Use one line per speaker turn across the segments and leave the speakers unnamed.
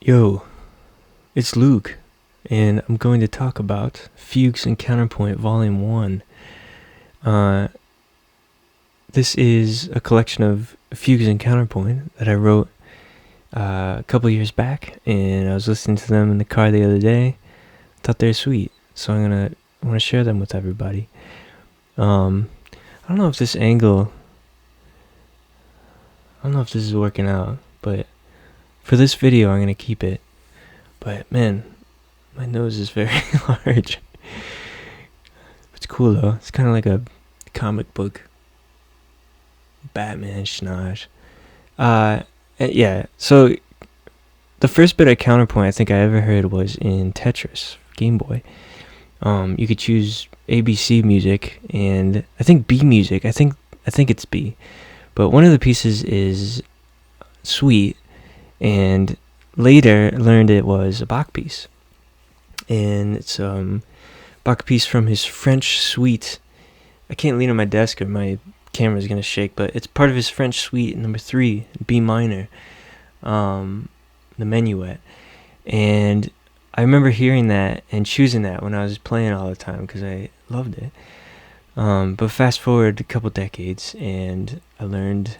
Yo, it's Luke, and I'm going to talk about Fugues and Counterpoint Volume 1. Uh, this is a collection of Fugues and Counterpoint that I wrote a couple years back, and I was listening to them in the car the other day. Thought they were sweet, so I want to share them with everybody. I don't know if this angle, I don't know if this is working out, but for this video I'm going to keep it. But man, my nose is very large. It's cool though. It's kind of like a comic book Batman schnoz. Yeah, so the first bit of Counterpoint I think I ever heard was in Tetris, Game Boy. You could choose ABC music and I think B music. I think it's B. But one of the pieces is Sweet, and later learned it was a Bach piece. And it's Bach piece from his French suite. I can't lean on my desk or my camera's gonna shake, but it's part of his French suite number 3, B minor, the Minuet. And I remember hearing that and choosing that when I was playing all the time because I loved it. But fast forward a couple decades and I learned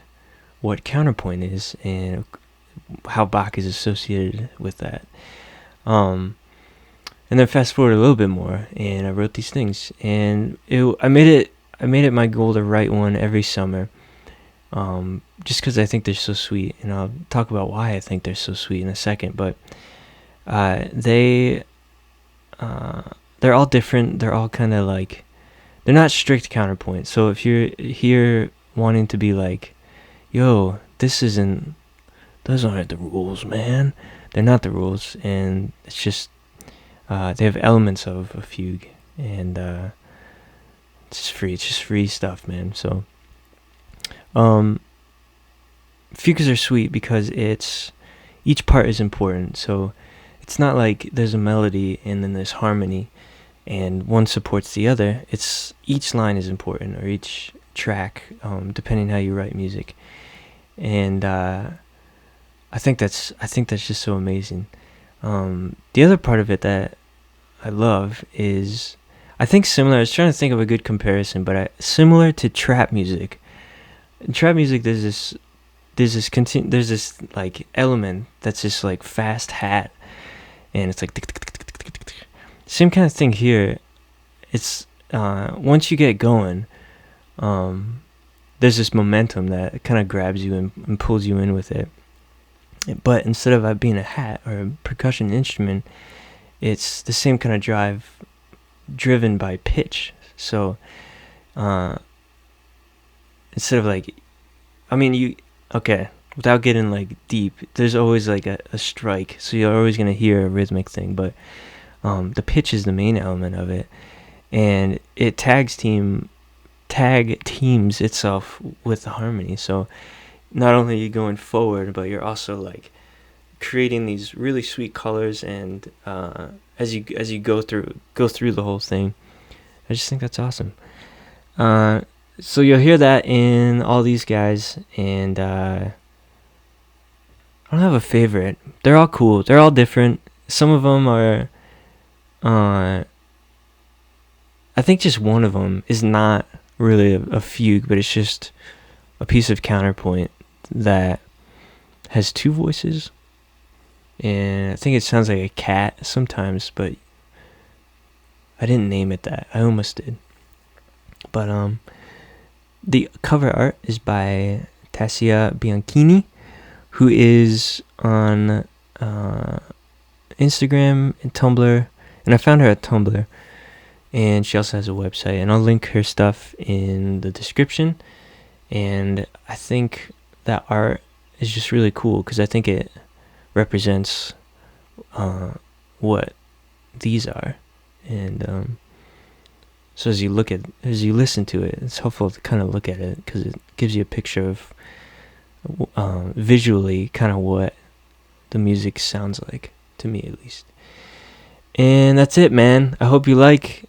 what counterpoint is and how Bach is associated with that. And then fast forward a little bit more, and I wrote these things, and I made it my goal to write one every summer, just because I think they're so sweet, and I'll talk about why I think they're so sweet in a second. But they're all different. They're all kind of like, they're not strict counterpoint. So if you're here wanting to be like, yo, those aren't the rules, man. They're not the rules, and it's just they have elements of a fugue, and it's just free stuff, man. So fugues are sweet because each part is important. So it's not like there's a melody and then there's harmony and one supports the other. It's each line is important, or each track, depending how you write music. And I think that's just so amazing. The other part of it that I love is, I think similar. I was trying to think of a good comparison, but similar to trap music. In trap music, there's this like element that's just like fast hat, and it's like same kind of thing here. It's once you get going, there's this momentum that kind of grabs you and pulls you in with it. But instead of it being a hat or a percussion instrument, it's the same kind of drive, driven by pitch. So instead of like, without getting like deep, there's always like a strike, so you're always going to hear a rhythmic thing, but the pitch is the main element of it, and it tag teams itself with the harmony. So not only are you going forward, but you're also like creating these really sweet colors, and as you go through the whole thing. I just think that's awesome. So you'll hear that in all these guys, and I don't have a favorite. They're all cool. They're all different. Some of them are I think just one of them is not really a fugue, but it's just a piece of counterpoint that has 2 voices, and I think it sounds like a cat sometimes, but I didn't name it that. I almost did. But the cover art is by Tássia Bianchini, who is on Instagram and Tumblr, and I found her at Tumblr, and she also has a website, and I'll link her stuff in the description. And I think that art is just really cool because I think it represents what these are. And so as you listen to it, it's helpful to kind of look at it because it gives you a picture of visually kind of what the music sounds like, to me at least. And that's it, man. I hope you like.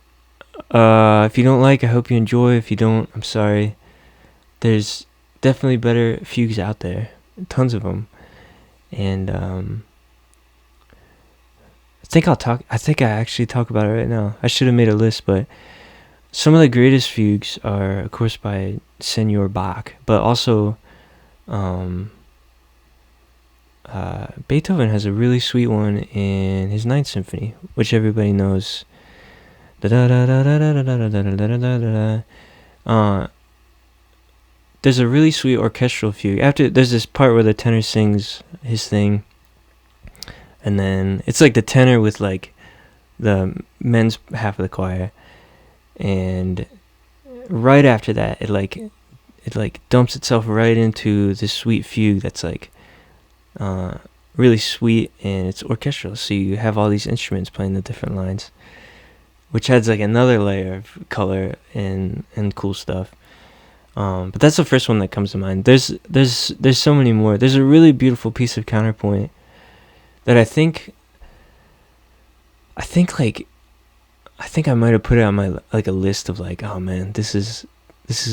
If you don't like, I hope you enjoy. If you don't, I'm sorry. There's definitely better fugues out there, tons of them, and I think I actually talk about it right now. I should have made a list, but some of the greatest fugues are, of course, by Senor Bach, but also Beethoven has a really sweet one in his Ninth Symphony, which everybody knows. There's a really sweet orchestral fugue. After there's this part where the tenor sings his thing, and then it's like the tenor with like the men's half of the choir, and right after that, it dumps itself right into this sweet fugue that's like really sweet, and it's orchestral. So you have all these instruments playing the different lines, which adds like another layer of color and cool stuff. But that's the first one that comes to mind. There's so many more. There's a really beautiful piece of counterpoint that I think I might have put it on my like a list of like, oh man, this is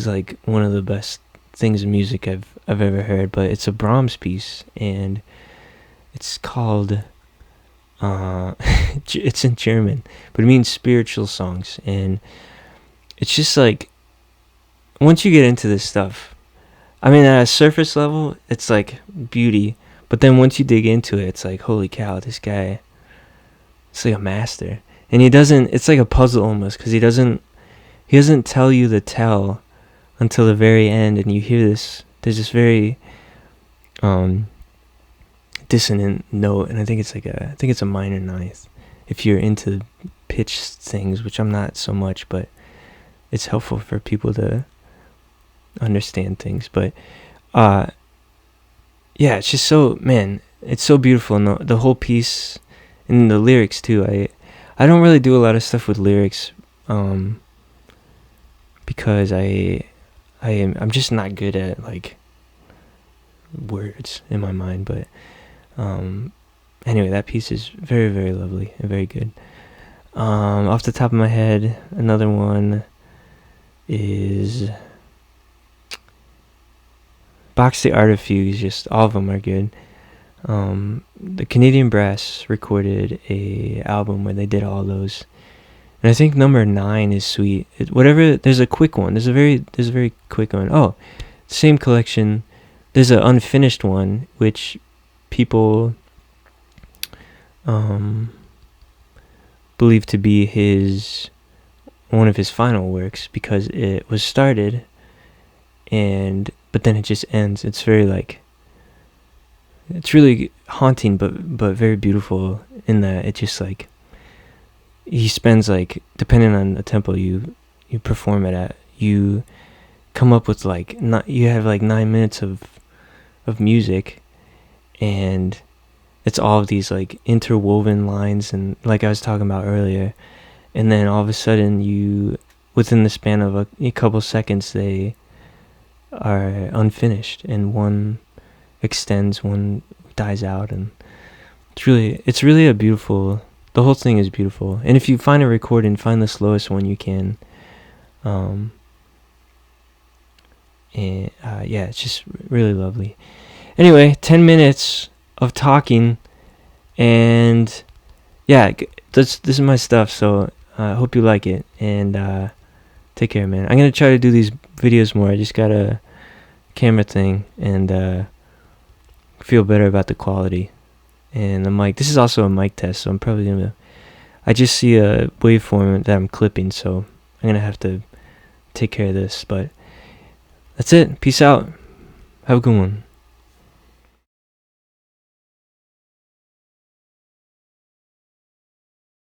like one of the best things in music I've ever heard. But it's a Brahms piece, and it's called it's in German, but it means spiritual songs, and it's just like, once you get into this stuff, I mean, at a surface level, it's like beauty, but then once you dig into it, it's like, holy cow, this guy, it's like a master. And it's like a puzzle almost, because he doesn't tell you the tell until the very end, and you hear there's this very dissonant note, and I think it's a minor ninth, if you're into pitch things, which I'm not so much, but it's helpful for people to understand things. But yeah, it's just so, man, it's so beautiful, and the whole piece, and the lyrics too. I don't really do a lot of stuff with lyrics, because I'm just not good at like words in my mind. But anyway, that piece is very, very lovely and very good. Off the top of my head, another one is Bach's The Art of Fugues. Just all of them are good. The Canadian Brass recorded a album where they did all those, and I think number 9 is sweet. There's a quick one. There's a very quick one. Oh, same collection. There's an unfinished one which people believe to be one of his final works, because it was started, but then it just ends. It's very like, it's really haunting, but very beautiful, in that it just like, he spends like, depending on the tempo you perform it at, you come up with like, you have like 9 minutes of music, and it's all of these like interwoven lines, and like I was talking about earlier, and then all of a sudden within the span of a couple seconds, they are unfinished, and one extends, one dies out, and it's really a beautiful, the whole thing is beautiful. And if you find a recording, find the slowest one you can, and yeah, it's just really lovely. Anyway, 10 minutes of talking, and yeah, this is my stuff, so I hope you like it, and take care, man. I'm gonna try to do these videos more. I just got a camera thing, and feel better about the quality, and the mic. This is also a mic test, so I'm probably gonna, I just see a waveform that I'm clipping, so I'm gonna have to take care of this. But that's it. Peace out. Have a good one.